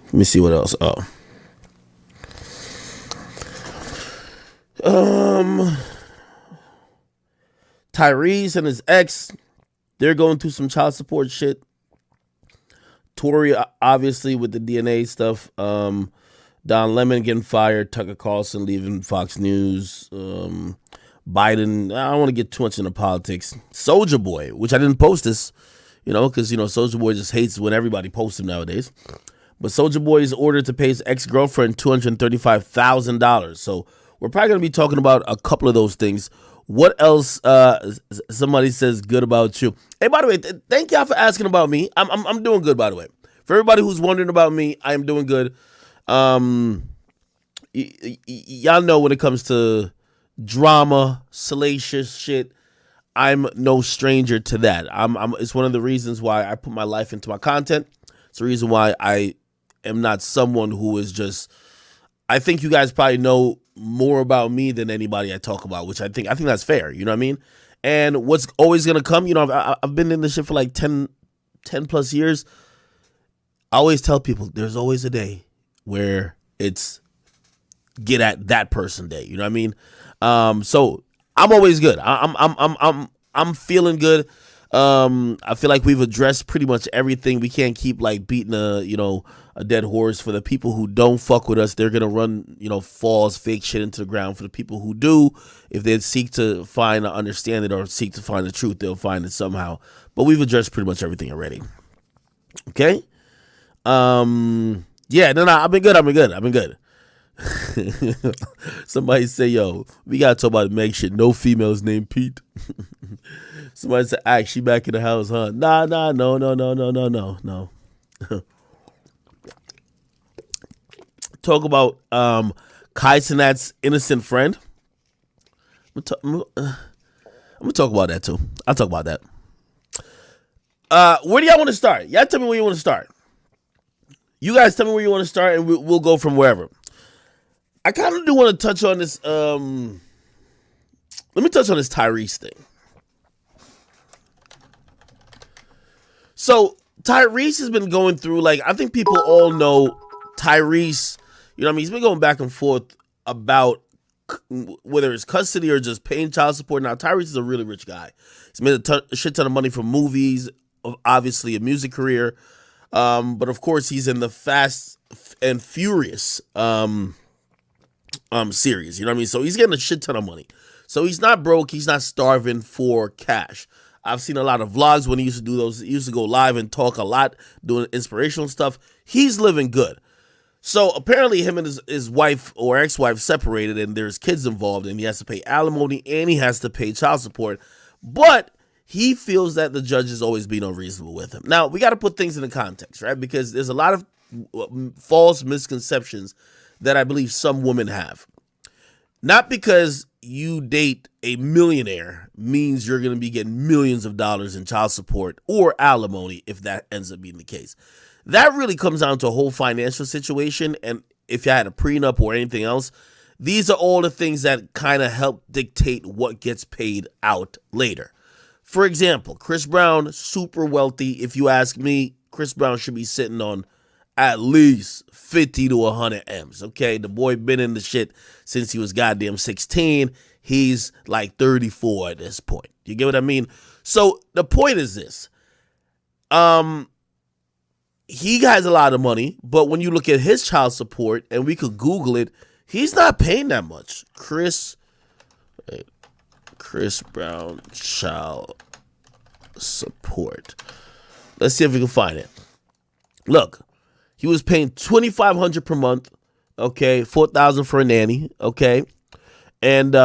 Let me see what else. Um, Tyrese and his ex, they're going through some child support shit. Tory, obviously, with the DNA stuff. Don Lemon getting fired. Tucker Carlson leaving Fox News. Biden, I don't want to get too much into politics. Soldier Boy, which I didn't post this, because, Soldier Boy just hates when everybody posts him nowadays. But Soldier Boy is ordered to pay his ex-girlfriend $235,000. So we're probably going to be talking about a couple of those things. What else somebody says good about you? Hey, by the way, thank y'all for asking about me. I'm doing good, by the way. For everybody who's wondering about me, I am doing good. Y'all know when it comes to drama, salacious shit, I'm no stranger to that. It's one of the reasons why I put my life into my content. It's the reason why I am not someone who is just. I think you guys probably know more about me than anybody I talk about, which I think that's fair. You know what I mean? And what's always gonna come? I've been in this shit for like 10 plus years. I always tell people there's always a day where it's get at that person day. You know what I mean? So I'm always good. I'm feeling good. I feel like we've addressed pretty much everything. We can't keep like beating a dead horse. For the people who don't fuck with us, they're gonna run false fake shit into the ground. For the people who do, if they seek to find or understand it or seek to find the truth, they'll find it somehow. But we've addressed pretty much everything already. Okay. Yeah, no, I've been good. Somebody say, yo, we gotta talk about Meg shit. No females named Pete. Somebody said, she back in the house, huh? Nah, no. Talk about Kai Cenat's innocent friend. I'm gonna talk about that too. I'll talk about that. Where do y'all want to start? Y'all tell me where you want to start. You guys tell me where you want to start, and we'll go from wherever. I kind of do want to touch on this. Let me touch on this Tyrese thing. So Tyrese has been going through, I think people all know Tyrese. He's been going back and forth about whether it's custody or just paying child support. Now, Tyrese is a really rich guy. He's made a shit ton of money from movies, obviously a music career. But of course, he's in the Fast and Furious series. You know what I mean? So he's getting a shit ton of money. So he's not broke. He's not starving for cash. I've seen a lot of vlogs when he used to do those. He used to go live and talk a lot, doing inspirational stuff. He's living good. So apparently him and his wife or ex-wife separated, and there's kids involved, and he has to pay alimony and he has to pay child support. But he feels that the judge is always being unreasonable with him. Now, we got to put things into context, right? Because there's a lot of false misconceptions that I believe some women have. Not because you date a millionaire means you're going to be getting millions of dollars in child support or alimony, if that ends up being the case. That really comes down to a whole financial situation, and if you had a prenup or anything else, these are all the things that kind of help dictate what gets paid out later. For example, Chris Brown, super wealthy. If you ask me, Chris Brown should be sitting on at least 50 to 100 M's, okay? The boy been in the shit since he was goddamn 16. He's like 34 at this point. You get what I mean? So the point is this. He has a lot of money, but when you look at his child support, and we could Google it, he's not paying that much. Chris Brown child support. Let's see if we can find it. Look, he was paying $2,500 per month. Okay, $4,000 for a nanny. Okay, and this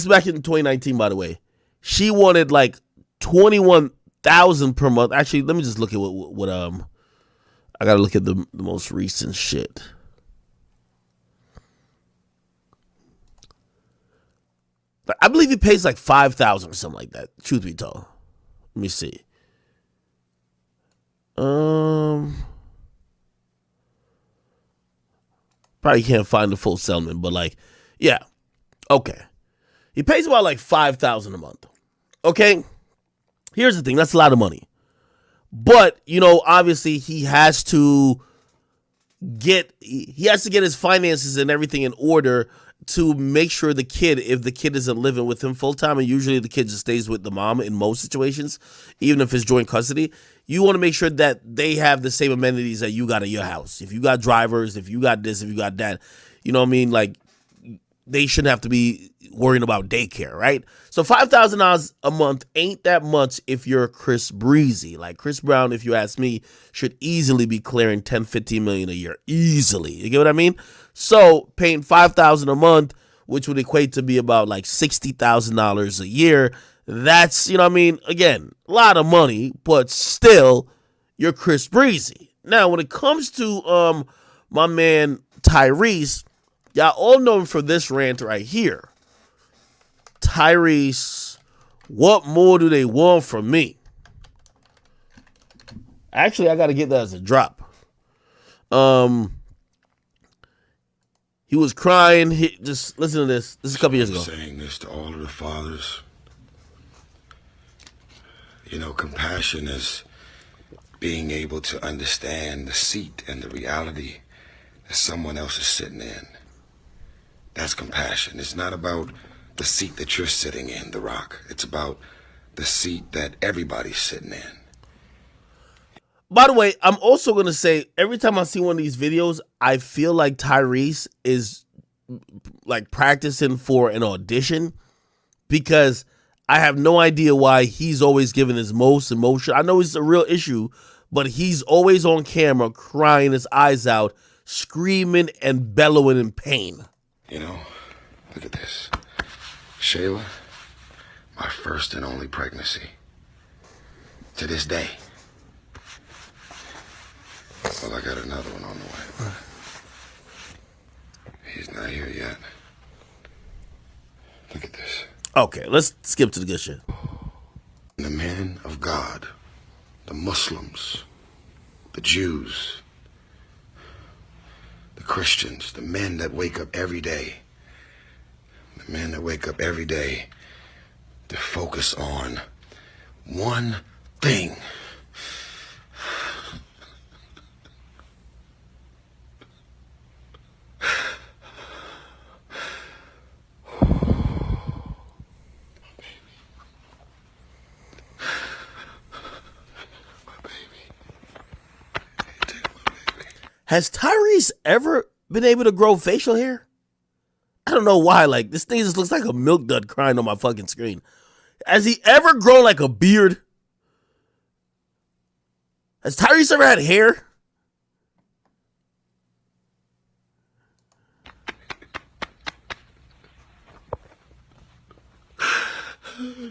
is back in 2019, by the way. She wanted like $21,000 per month. Actually, let me just look at what I gotta look at the most recent shit. I believe he pays like $5,000 or something like that. Truth be told, let me see. Probably can't find the full settlement, but yeah, okay. He pays about like $5,000 a month. Okay, here's the thing: that's a lot of money. But, obviously he has to get his finances and everything in order to make sure if the kid isn't living with him full time, and usually the kid just stays with the mom in most situations, even if it's joint custody, you want to make sure that they have the same amenities that you got at your house. If you got drivers, if you got this, if you got that, you know what I mean? Like, they shouldn't have to be worrying about daycare, right? So $5,000 a month ain't that much if you're Chris Breezy. Like Chris Brown, if you ask me, should easily be clearing 10, 15 million a year. Easily. You get what I mean? So paying $5,000 a month, which would equate to be about like $60,000 a year, that's, again, a lot of money, but still, you're Chris Breezy. Now, when it comes to my man Tyrese, y'all all know him for this rant right here. Tyrese, what more do they want from me? Actually, I got to get that as a drop. He was crying. Just listen to this. This is a couple years ago. Saying this to all of the fathers. Compassion is being able to understand the seat and the reality that someone else is sitting in. That's compassion. It's not about the seat that you're sitting in, The Rock. It's about the seat that everybody's sitting in. By the way, I'm also going to say, every time I see one of these videos, I feel like Tyrese is like practicing for an audition, because I have no idea why he's always giving his most emotion. I know it's a real issue, but he's always on camera crying his eyes out, screaming and bellowing in pain. Look at this. Shayla, my first and only pregnancy. To this day. Well, I got another one on the way. He's not here yet. Look at this. Okay, let's skip to the good shit. The men of God, the Muslims, the Jews, the Christians, the men that wake up every day. The men that wake up every day to focus on one thing. Has Tyrese ever been able to grow facial hair? I don't know why. Like, this thing just looks like a milk dud crying on my fucking screen. Has he ever grown like a beard? Has Tyrese ever had hair?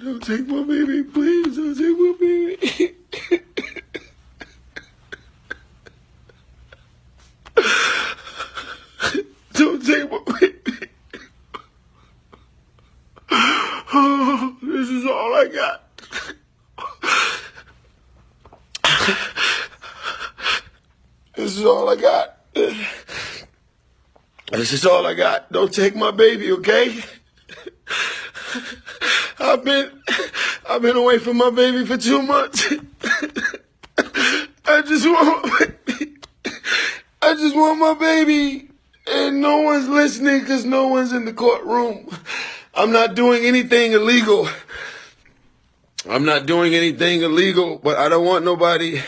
Don't take my baby, please. Don't take my baby. Don't take my baby. Oh, this is all I got. This is all I got. This is all I got. Don't take my baby, okay? I've been away from my baby for 2 months. I just want my baby. And no one's listening because no one's in the courtroom. I'm not doing anything illegal. But I don't want nobody.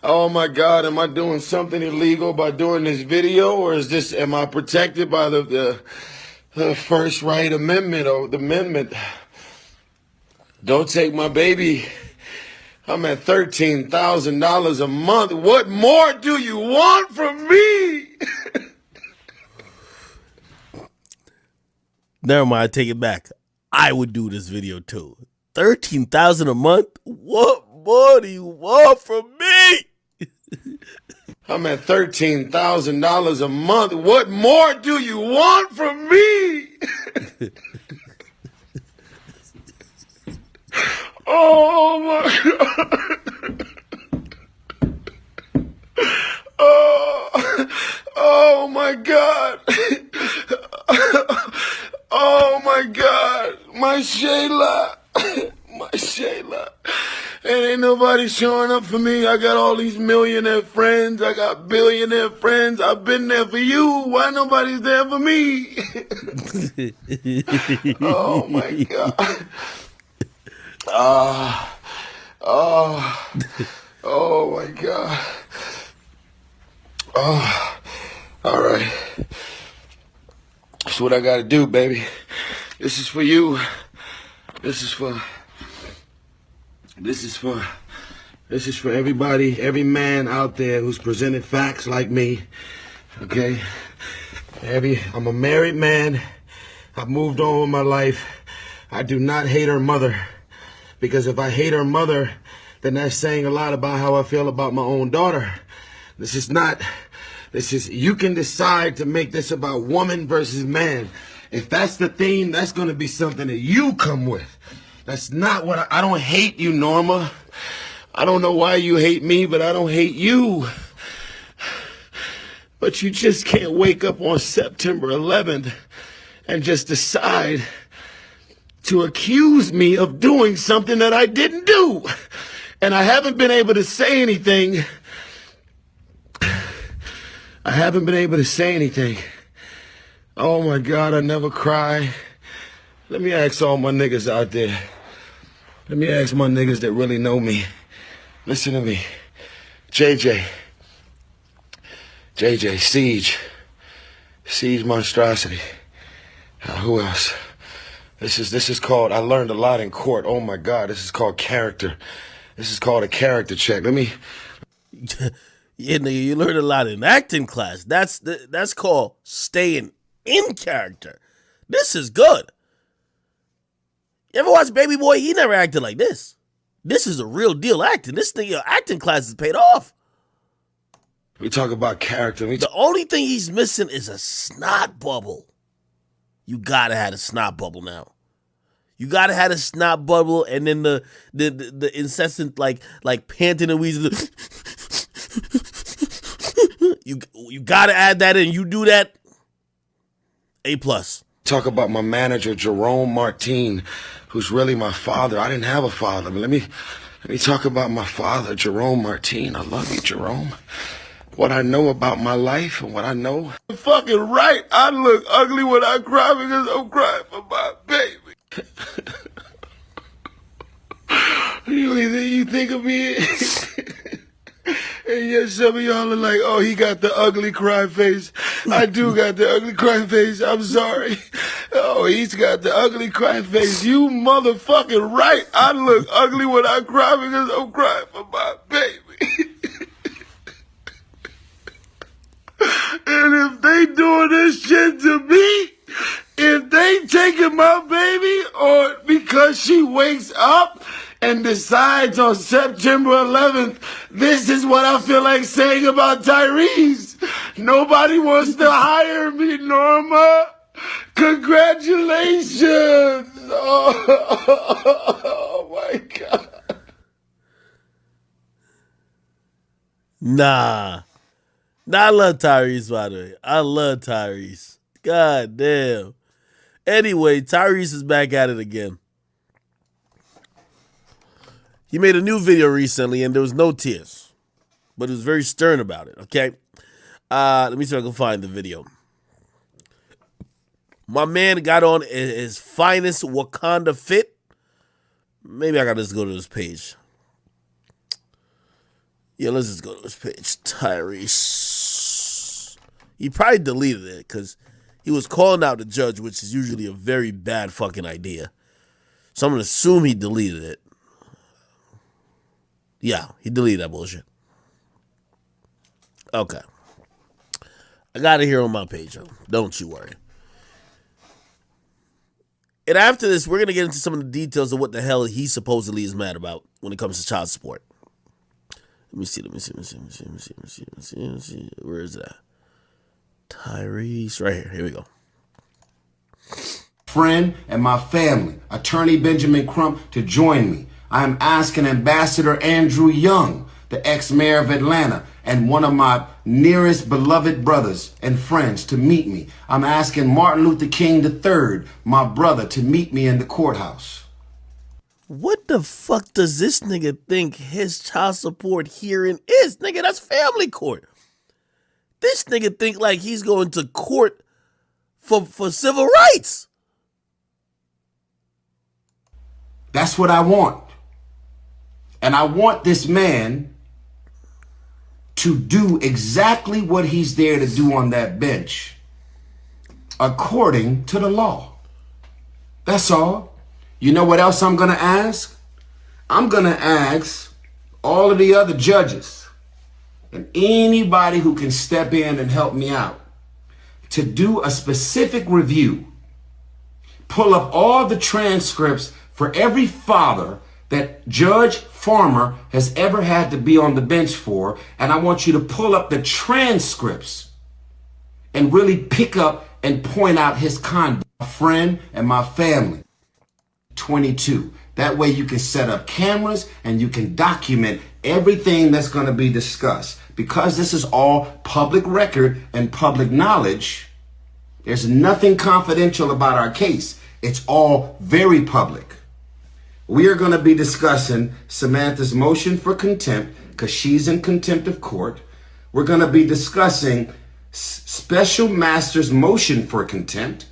Oh my God, am I doing something illegal by doing this video? Or am I protected by the First Right Amendment or the amendment? Don't take my baby. I'm at $13,000 a month. What more do you want from me? Never mind, I take it back. I would do this video too. $13,000 a month? What more do you want from me? I'm at $13,000 a month. What more do you want from me? Oh my God. Oh my God. Oh my God. My Shayla. My Shayla. And ain't no nobody's showing up for me? I got all these millionaire friends. I got billionaire friends. I've been there for you. Why nobody's there for me? Oh my God. Oh my God. Oh, all right. That's what I gotta do, baby. This is for you. This is for everybody, every man out there who's presented facts like me. Okay? I'm a married man. I've moved on with my life. I do not hate her mother. Because if I hate her mother, then that's saying a lot about how I feel about my own daughter. You can decide to make this about woman versus man. If that's the theme, that's going to be something that you come with. That's not what I don't hate you, Norma. I don't know why you hate me, but I don't hate you. But you just can't wake up on September 11th and just decide to accuse me of doing something that I didn't do. And I haven't been able to say anything. Oh my God, I never cry. Let me ask all my niggas out there. Let me ask my niggas that really know me. Listen to me. JJ, Siege Monstrosity. Who else? This is called, I learned a lot in court. Oh my God, this is called character. This is called a character check. Let me... Yeah, nigga, you learned a lot in acting class. That's called staying in character. This is good. You ever watch Baby Boy? He never acted like this. This is a real deal acting. This thing, your acting class is paid off. We talk about character. The only thing he's missing is a snot bubble. You gotta have a snot bubble now. You gotta have a snot bubble, and then the incessant like panting and wheezing. You gotta add that in. You do that, A+. Talk about my manager, Jerome Martin, who's really my father. I didn't have a father, but let me talk about my father, Jerome Martin. I love you, Jerome. What I know about my life and what I know. You're fucking right. I look ugly when I cry because I'm crying for my baby. You think of me? And yet some of y'all are like, oh, he got the ugly cry face. I do got the ugly cry face. I'm sorry. Oh, he's got the ugly cry face. You motherfucking right. I look ugly when I cry because I'm crying for my baby. And if they doing this shit to me, if they taking my baby, or because she wakes up and decides on September 11th, this is what I feel like saying about Tyrese. Nobody wants to hire me, Norma. Congratulations. Oh my God. Nah, I love Tyrese, by the way. I love Tyrese. God damn. Anyway, Tyrese is back at it again. He made a new video recently, and there was no tears. But he was very stern about it, okay? Let me see if I can find the video. My man got on his finest Wakanda fit. Maybe I gotta just go to this page. Yeah, let's just go to this page. Tyrese. He probably deleted it because he was calling out the judge, which is usually a very bad fucking idea. So I'm going to assume he deleted it. Yeah, he deleted that bullshit. Okay. I got it here on my page. Don't you worry. And after this, we're going to get into some of the details of what the hell he supposedly is mad about when it comes to child support. Let me see. Where is that? Tyrese. Right here. Here we go. Friend and my family, Attorney Benjamin Crump, to join me. I am asking Ambassador Andrew Young, the ex-mayor of Atlanta, and one of my nearest beloved brothers and friends to meet me. I'm asking Martin Luther King III, my brother, to meet me in the courthouse. What the fuck does this nigga think his child support hearing is? Nigga, that's family court. This nigga think like he's going to court for civil rights. That's what I want. And I want this man to do exactly what he's there to do on that bench, according to the law. That's all. You know what else I'm going to ask? I'm going to ask all of the other judges and anybody who can step in and help me out to do a specific review. Pull up all the transcripts for every father that Judge Farmer has ever had to be on the bench for, and I want you to pull up the transcripts and really pick up and point out his conduct. My friend and my family. 22. That way you can set up cameras and you can document everything that's going to be discussed. Because this is all public record and public knowledge, there's nothing confidential about our case. It's all very public. We are going to be discussing Samantha's motion for contempt because she's in contempt of court. We're going to be discussing Special Master's motion for contempt.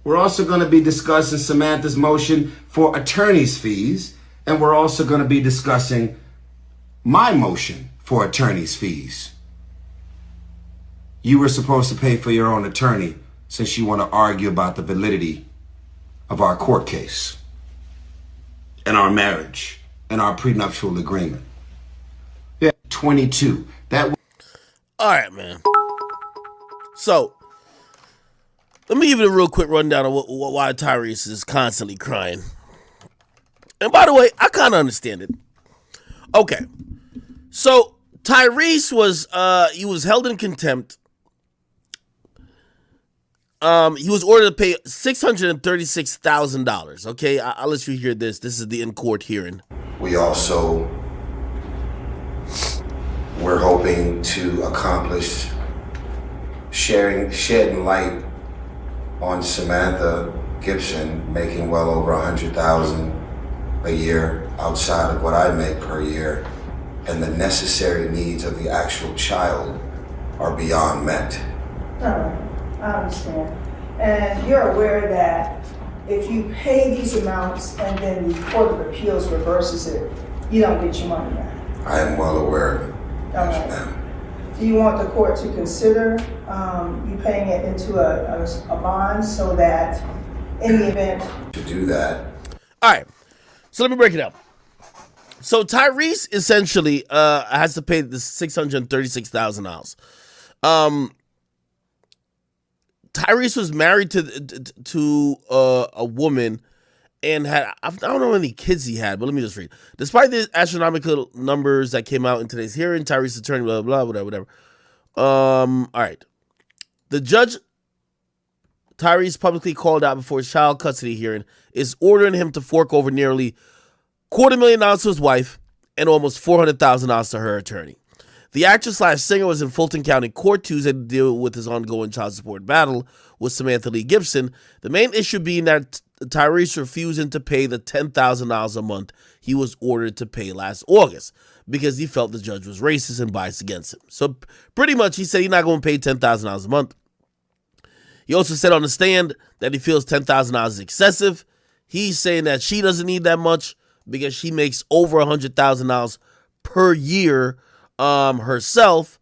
We're also going to be discussing Samantha's motion for attorney's fees. And we're also going to be discussing my motion for attorney's fees. You were supposed to pay for your own attorney since you want to argue about the validity of our court case and our marriage and our prenuptial agreement. Yeah, 22. All right, man. So, let me give you a real quick rundown of why Tyrese is constantly crying. And by the way, I kind of understand it. Okay. So, Tyrese was held in contempt. He was ordered to pay $636,000. Okay, I'll let you hear this. This is the in-court hearing. We also were hoping to accomplish shedding light on Samantha Gibson making well over $100,000 a year outside of what I make per year, and the necessary needs of the actual child are beyond met. All right, I understand. And you're aware that if you pay these amounts and then the Court of Appeals reverses it, you don't get your money back. I am well aware of it. All Yes, right. ma'am. Do you want the court to consider you paying it into a bond so that in the event... To do that. All right, so let me break it up. So Tyrese essentially has to pay the $636,000. Tyrese was married to a woman and had, I don't know how many kids he had, but let me just read. Despite the astronomical numbers that came out in today's hearing, Tyrese's attorney, blah, blah, blah, whatever. All right. The judge, Tyrese publicly called out before his child custody hearing, is ordering him to fork over nearly $250,000 to his wife and almost $400,000 to her attorney. The actor/singer was in Fulton County Court Tuesday to deal with his ongoing child support battle with Samantha Lee Gibson, the main issue being that Tyrese refusing to pay the $10,000 a month he was ordered to pay last August because he felt the judge was racist and biased against him. So pretty much he said he's not going to pay $10,000 a month. He also said on the stand that he feels $10,000 is excessive. He's saying that she doesn't need that much because she makes over $100,000 per year herself.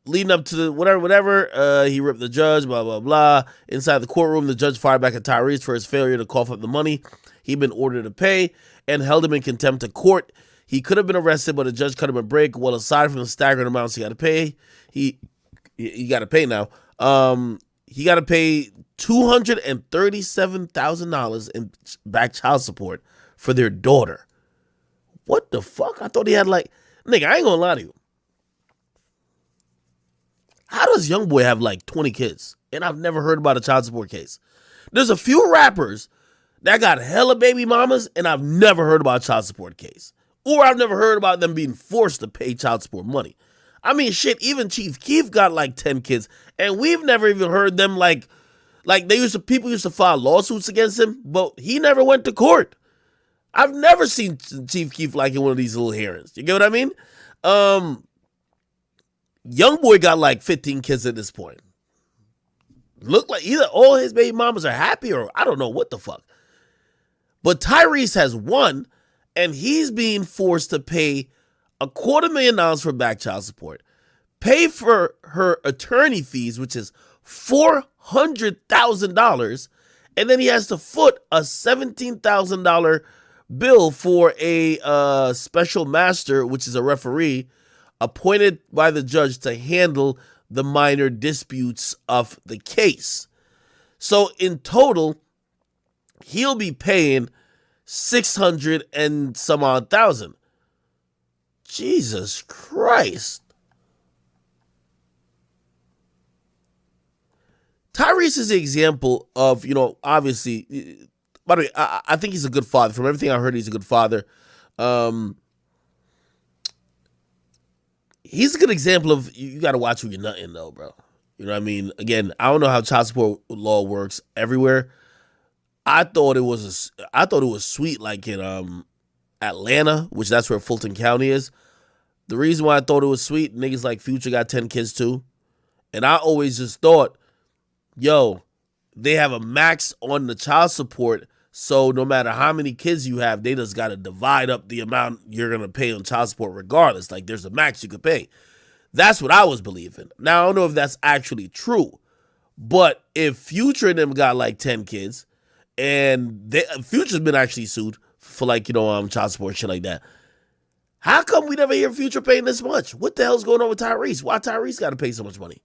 Leading up to the whatever, he ripped the judge, blah, blah, blah. Inside the courtroom, the judge fired back at Tyrese for his failure to cough up the money he'd been ordered to pay and held him in contempt of court. He could have been arrested, but the judge cut him a break. Well, aside from the staggering amounts he got to pay, he got to pay now. He got to pay $237,000 in back child support for their daughter. What the fuck? I thought he had nigga, I ain't gonna lie to you. How does young boy have 20 kids? And I've never heard about a child support case. There's a few rappers that got hella baby mamas, and I've never heard about a child support case. Or I've never heard about them being forced to pay child support money. I mean, shit, even Chief Keef got 10 kids, and we've never even heard them Like people used to file lawsuits against him, but he never went to court. I've never seen Chief Keef like in one of these little hearings. You get what I mean? Young boy got like 15 kids at this point. Look like either all his baby mamas are happy or I don't know what the fuck. But Tyrese has one, and he's being forced to pay $250,000 for back child support, pay for her attorney fees, which is $400,000, and then he has to foot a $17,000 bill for a special master, which is a referee, appointed by the judge to handle the minor disputes of the case. So in total, he'll be paying $600 and some odd thousand. Jesus Christ. Tyrese is the example of, obviously, by the way, I think he's a good father. From everything I heard, he's a good father. He's a good example of you got to watch who you're nutting, though, bro. You know what I mean? Again, I don't know how child support law works everywhere. I thought it was sweet, like in Atlanta, which that's where Fulton County is. The reason why I thought it was sweet, niggas like Future got 10 kids too, and I always just thought, yo, they have a max on the child support, so no matter how many kids you have, they just got to divide up the amount you're going to pay on child support regardless. Like, there's a max you could pay. That's what I was believing. Now, I don't know if that's actually true, but if Future and them got like 10 kids, and Future's been actually sued for like, child support, shit like that, how come we never hear Future paying this much? What the hell's going on with Tyrese? Why Tyrese got to pay so much money?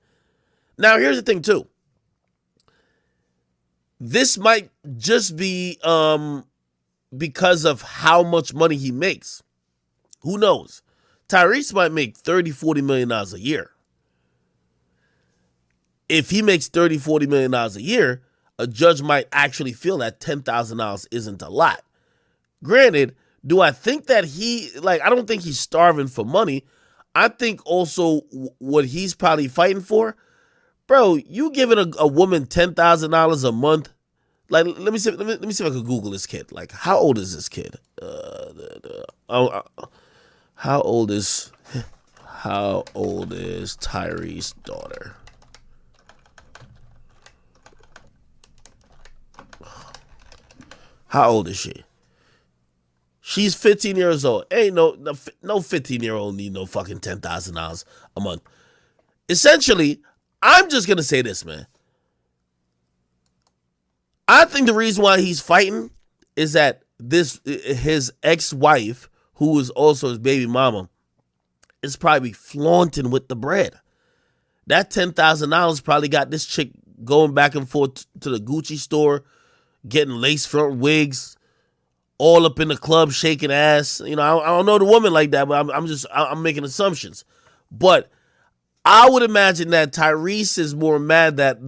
Now, here's the thing, too. This might just be because of how much money he makes. Who knows? Tyrese might make $30-40 million a year. If he makes $30-40 million a year, a judge might actually feel that $10,000 isn't a lot. Granted, do I think that I don't think he's starving for money. I think also what he's probably fighting for, bro, you giving a woman $10,000 a month. Like, let me see if I can Google this kid. Like, how old is this kid? How old is Tyrese's daughter? How old is she? She's 15 years old. Ain't no 15-year-old need no fucking $10,000 a month. Essentially, I'm just gonna say this, man. I think the reason why he's fighting is that his ex-wife, who is also his baby mama, is probably flaunting with the bread. That $10,000 probably got this chick going back and forth to the Gucci store, getting lace front wigs, all up in the club shaking ass. I don't know the woman like that, but I'm making assumptions. But I would imagine that Tyrese is more mad that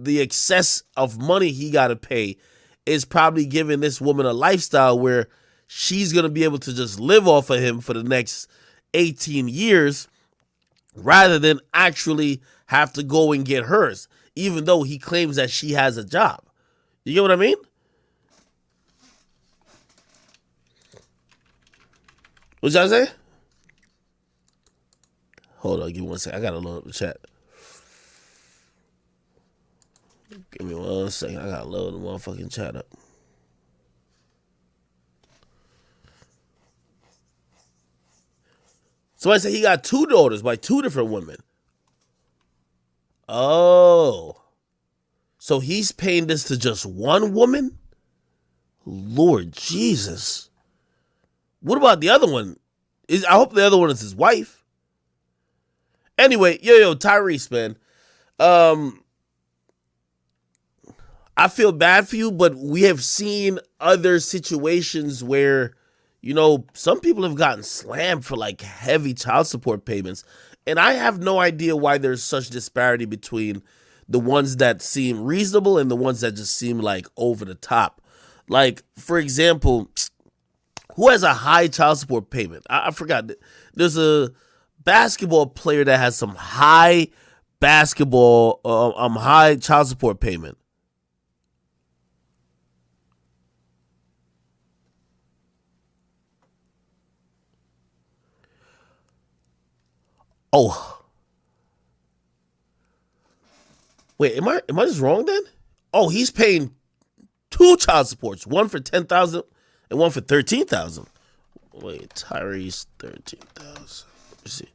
the excess of money he got to pay is probably giving this woman a lifestyle where she's going to be able to just live off of him for the next 18 years rather than actually have to go and get hers, even though he claims that she has a job. You get what I mean? What y'all say? Hold on, give me 1 second. I gotta load up the chat. Give me 1 second. I gotta load the motherfucking chat up. Somebody said he got 2 daughters by 2 different women. Oh. So he's paying this to just one woman? Lord Jesus. What about the other one? I hope the other one is his wife. Anyway, yo, Tyrese, man. I feel bad for you, but we have seen other situations where, some people have gotten slammed for like heavy child support payments. And I have no idea why there's such disparity between the ones that seem reasonable and the ones that just seem like over the top. Like, for example, who has a high child support payment? I forgot. There's a basketball player that has some high child support payment. Oh, wait, am I just wrong then? Oh, he's paying two child supports, one for 10,000 and one for 13,000. Wait, Tyrese 13,000. Let's see.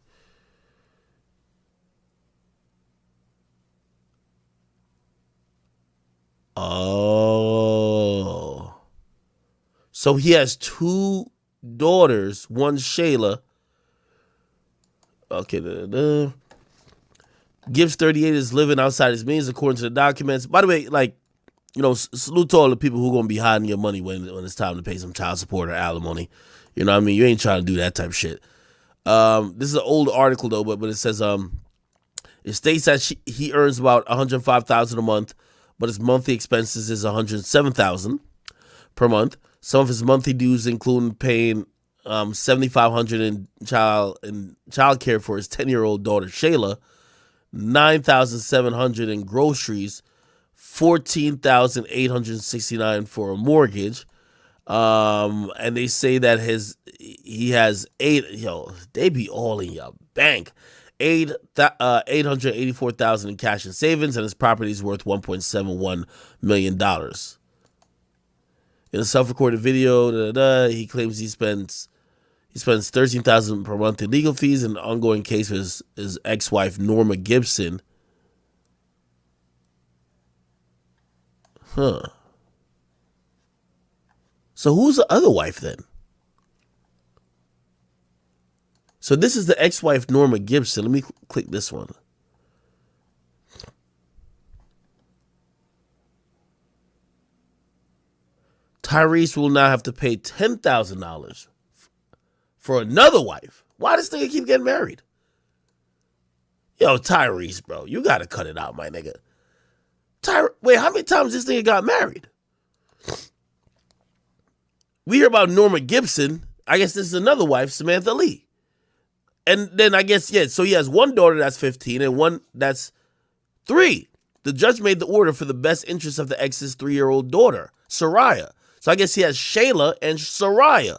Oh. So he has two daughters, one Shayla. Okay, Gibbs 38 is living outside his means according to the documents. By the way, like, you know, salute to all the people who are gonna be hiding your money when it's time to pay some child support or alimony. You know what I mean? You ain't trying to do that type of shit. This is an old article though, but it says it states that he earns about $105,000 a month, but his monthly expenses is $107,000 per month. Some of his monthly dues include paying $7,500 in child care for his 10-year-old daughter Shayla, $9,700 in groceries, $14,869 for a mortgage. And they say that he has they be all in your bank. $884,000 in cash and savings, and his property is worth $1.71 million. In a self-recorded video, he claims he spends $13,000 per month in legal fees in an ongoing case with his ex-wife Norma Gibson. Huh. So who's the other wife then? So this is the ex-wife Norma Gibson. Let me click this one. Tyrese will now have to pay $10,000 for another wife. Why does this nigga keep getting married? Yo, Tyrese, bro, you gotta cut it out, my nigga. Wait, how many times this nigga got married? We hear about Norma Gibson. I guess this is another wife, Samantha Lee. And then I guess, yeah, so he has one daughter that's 15 and one that's 3. The judge made the order for the best interest of the ex's 3-year-old daughter, Soraya. So I guess he has Shayla and Soraya.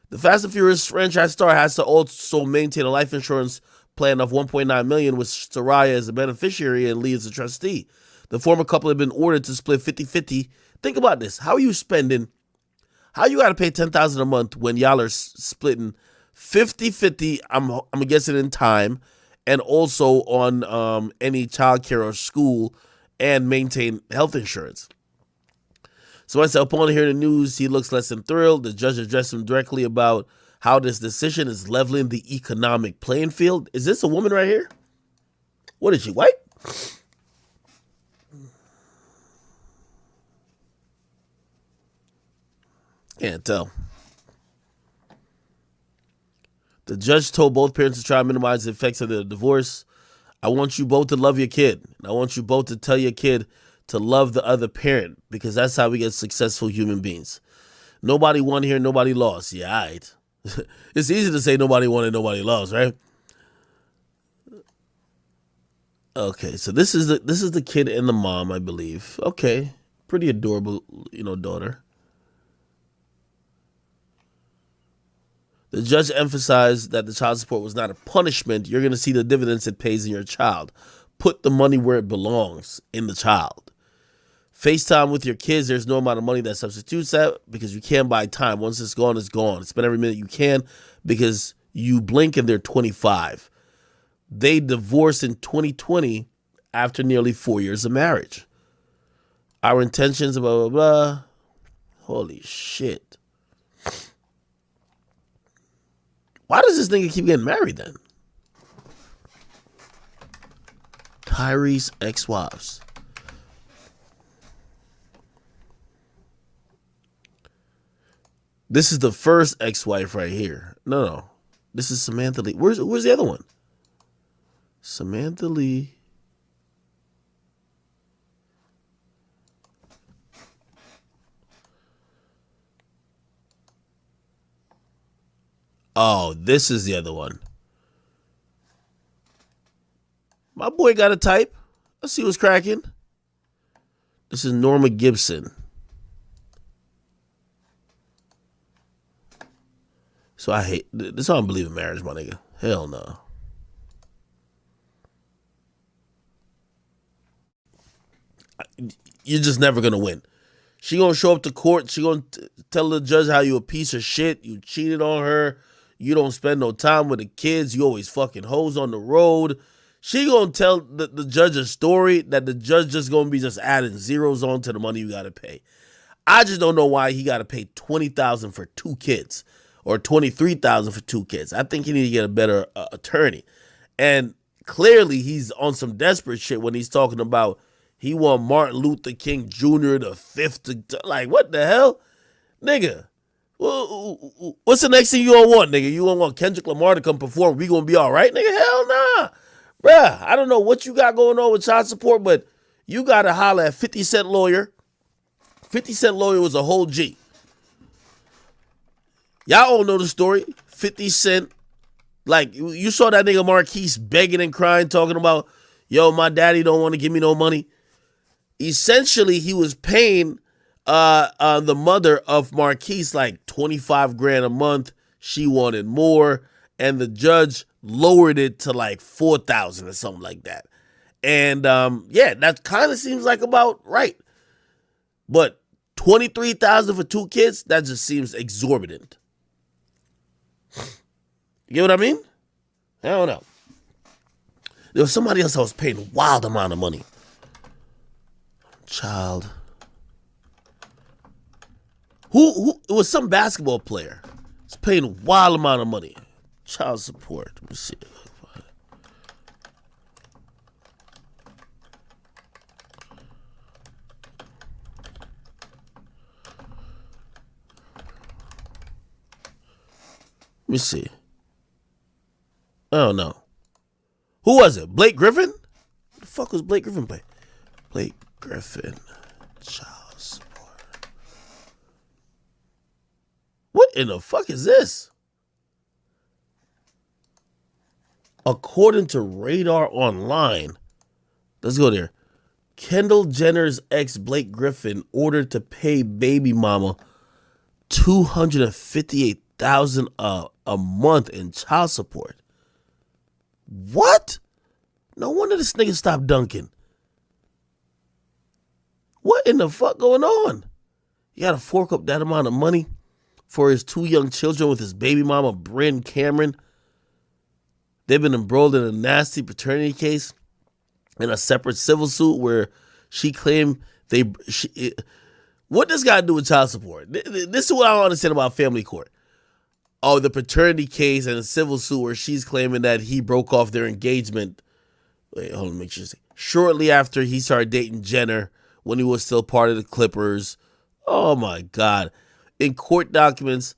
The Fast and Furious franchise star has to also maintain a life insurance plan of $1.9 million with Soraya as a beneficiary and Lee as a trustee. The former couple had been ordered to split 50-50. Think about this. How you got to pay $10,000 a month when y'all are splitting 50-50, I'm guessing in time, and also on any childcare or school, and maintain health insurance. So I said, upon hearing the news, he looks less than thrilled. The judge addressed him directly about how this decision is leveling the economic playing field. Is this a woman right here? What is she, white? Can't tell. The judge told both parents to try to minimize the effects of the divorce. I want you both to love your kid. I want you both to tell your kid to love the other parent, because that's how we get successful human beings. Nobody won here, nobody lost. Yeah, all right. It's easy to say nobody won and nobody lost, right? Okay, so this is the kid and the mom, I believe. Okay, pretty adorable, daughter. The judge emphasized that the child support was not a punishment. You're going to see the dividends it pays in your child. Put the money where it belongs, in the child. FaceTime with your kids, there's no amount of money that substitutes that, because you can't buy time. Once it's gone, it's gone. Spend every minute you can, because you blink and they're 25. They divorced in 2020 after nearly 4 years of marriage. Our intentions, blah, blah, blah. Holy shit. Why does this nigga keep getting married then? Tyrese ex-wives. This is the first ex-wife right here. No. This is Samantha Lee. Where's the other one? Samantha Lee. Oh, this is the other one. My boy got a type. Let's see what's cracking. This is Norma Gibson. So I hate this. I don't believe in marriage, my nigga. Hell no. you're just never gonna win. She gonna show up to court. She gonna tell the judge how you a piece of shit. You cheated on her. You don't spend no time with the kids. You always fucking hoes on the road. She gonna tell the judge a story that the judge just gonna be just adding zeros on to the money you gotta pay. I just don't know why he gotta pay $20,000 for 2 kids or $23,000 for 2 kids. I think he need to get a better attorney. And clearly he's on some desperate shit when he's talking about he want Martin Luther King Jr. the fifth to like, what the hell? Nigga, what's the next thing you gonna want, nigga? You gonna want Kendrick Lamar to come perform? We gonna be all right, nigga? Hell nah. Bruh, I don't know what you got going on with child support, but you gotta holler at 50 Cent Lawyer. 50 Cent Lawyer was a whole G. Y'all all know the story. 50 Cent, like, you saw that nigga Marquise begging and crying, talking about, yo, my daddy don't want to give me no money. Essentially, he was paying the mother of Marquise like 25 grand a month. She wanted more, and the judge lowered it to like 4,000 or something like that. And yeah, that kind of seems like about right. But 23,000 for 2 kids, that just seems exorbitant. You get what I mean? I don't know. There was somebody else that was paying a wild amount of money. Child. Who it was some basketball player. He's paying a wild amount of money. Child support. Let me see. Let me see. I don't know. Who was it? Blake Griffin? What the fuck was Blake Griffin playing? Blake Griffin. Child support. What in the fuck is this? According to Radar Online, let's go there. Kendall Jenner's ex Blake Griffin ordered to pay baby mama $258,000 a month in child support. What? No wonder this nigga stopped dunking. What in the fuck going on? You gotta fork up that amount of money for his 2 young children with his baby mama, Bryn Cameron. They've been embroiled in a nasty paternity case in a separate civil suit where she claimed what does got to do with child support? This is what I don't understand about family court. Oh, the paternity case and a civil suit where she's claiming that he broke off their engagement. Wait, hold on, make sure. Shortly after he started dating Jenner when he was still part of the Clippers. Oh my God. In court documents,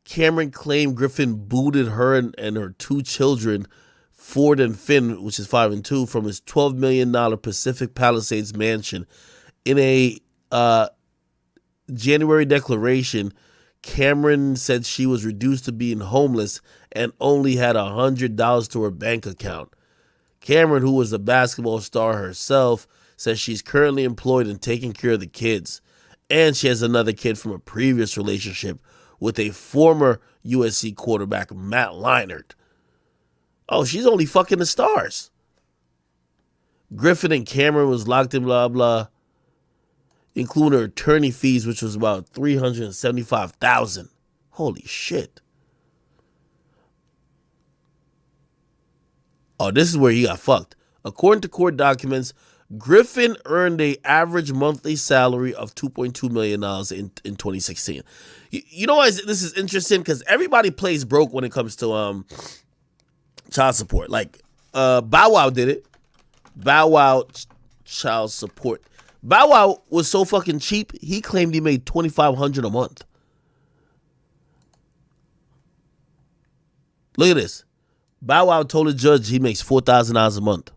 Cameron claimed Griffin booted her and her 2 children, Ford and Finn, which is 5 and 2, from his $12 million Pacific Palisades mansion. In a January declaration, Cameron said she was reduced to being homeless and only had $100 to her bank account. Cameron, who was a basketball star herself, says she's currently employed and taking care of the kids. And she has another kid from a previous relationship with a former USC quarterback, Matt Leinart. Oh, she's only fucking the stars. Griffin and Cameron was locked in, blah, blah, including her attorney fees, which was about $375,000. Holy shit. Oh, this is where he got fucked. According to court documents, Griffin earned an average monthly salary of $2.2 million in 2016. You know why this is interesting? Because everybody plays broke when it comes to child support. Like, Bow Wow did it. Bow Wow child support. Bow Wow was so fucking cheap, he claimed he made $2,500 a month. Look at this. Bow Wow told the judge he makes $4,000 a month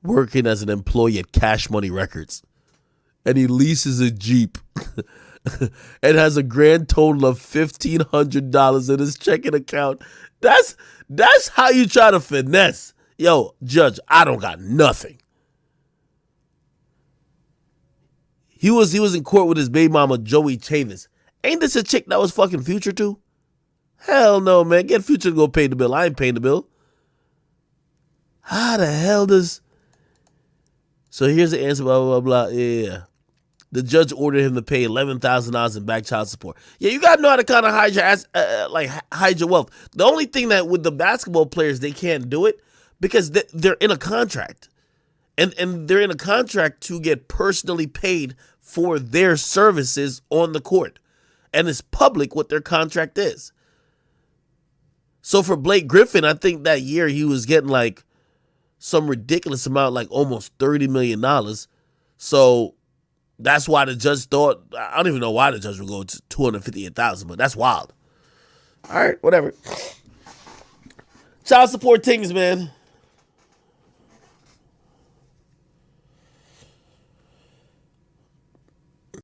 working as an employee at Cash Money Records. And he leases a Jeep and has a grand total of $1,500 in his checking account. That's how you try to finesse. Yo, judge, I don't got nothing. He was in court with his baby mama, Joey Chavis. Ain't this a chick that was fucking Future too? Hell no, man. Get Future to go pay the bill. I ain't paying the bill. How the hell does... So here's the answer, blah, blah, blah, yeah. The judge ordered him to pay $11,000 in back child support. Yeah, you gotta know how to kind of hide your ass, hide your wealth. The only thing that with the basketball players, they can't do it because they're in a contract. And they're in a contract to get personally paid for their services on the court. And it's public what their contract is. So for Blake Griffin, I think that year he was getting like some ridiculous amount, like almost $30 million. So that's why the judge thought, I don't even know why the judge would go to $258,000, but that's wild. All right, whatever. Child support things, man.